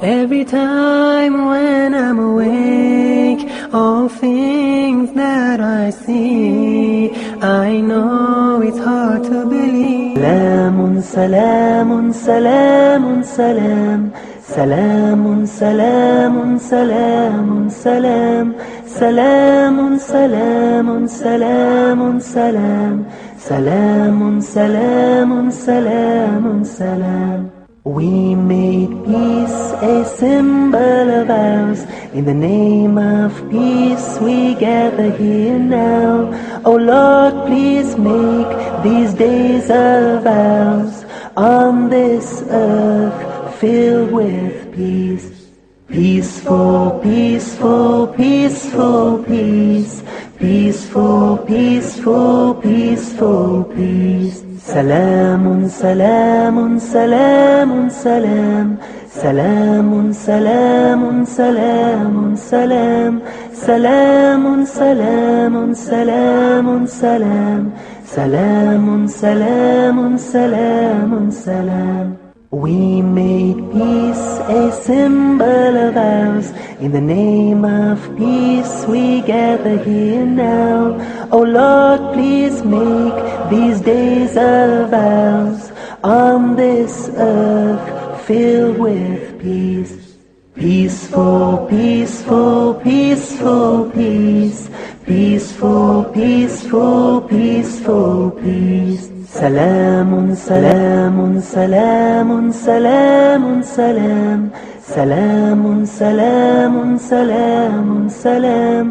Every time when I'm awake, all things that I see, I know it's hard to believe. Salamun, salamun, salamun, salam. Salamun, salamun, salamun, salam. Salamun, salamun, salamun, salam. Salamun, salamun, salamun, salam. We made peace a symbol of ours. In the name of peace we gather here now. Oh Lord, please make these days of ours on this earth filled with peace. Peaceful, peaceful, peaceful peace. Peaceful, peaceful, peaceful peace. Salamun, salamun, salamun, salam. Salamun, salamun, salamun, salam. Salamun, salamun, salamun, salam. Salamun, salamun, salamun, salam. We made peace a symbol of ours. In the name of peace we gather here now. Oh Lord, please make these days of ours on this earth filled with peace. Peaceful, peaceful, peaceful peace. Peaceful, peaceful, peaceful peace. Salamun, salamun, salamun, salamun, salam. Salamun, salamun, salamun, salam.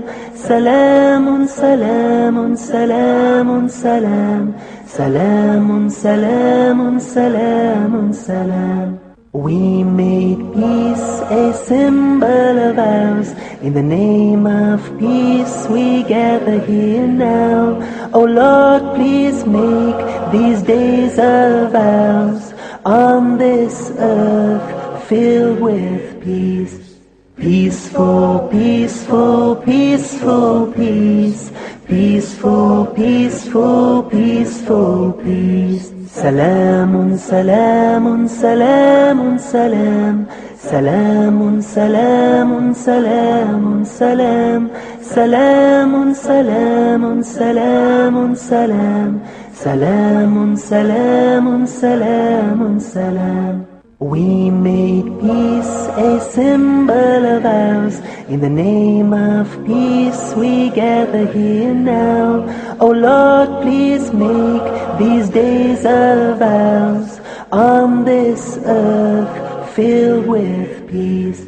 Salamun, salamun, salamun, salam. Salamun, salamun, salamun, salam. We made peace a symbol of ours. In the name of peace we gather here now. Oh Lord, please make these days of ours on this earth filled with peace. Peaceful, peaceful, peaceful peace. Peaceful, peaceful, peaceful peace. Salamun, salamun, salamun, salam. Salamun, salamun, salamun, salam. Salamun, salamun, salamun, salam. Salamun, salamun, salamun, salam. We made peace a symbol of ours. In the name of peace we gather here now. Oh Lord, please make these days of ours on this earth filled with peace.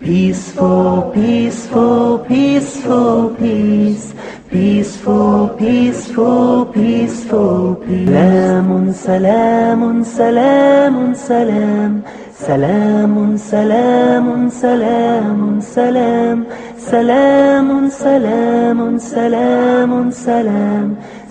Peaceful, peaceful, peaceful peace. Peaceful, peaceful, peaceful peace. Salamun, salamun, salamun, salam. Salamun, salamun, salamun, salam. Salamun, salamun, salamun, salam.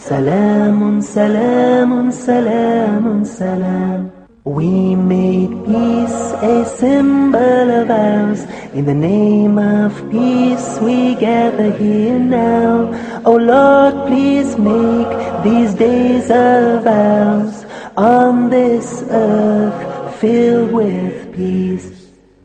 Salamun, salamun, salamun, salam. We made peace a symbol of ours. In the name of peace we gather here now. Oh Lord, please make these days of ours on this earth filled with peace.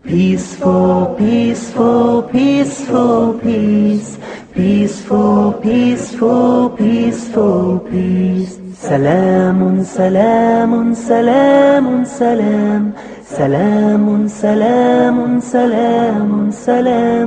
Peaceful, peaceful, peaceful peace. Peaceful, peaceful, peaceful peace. Salamun, salamun, salamun, salam. Salamun, salamun, salamun, salam.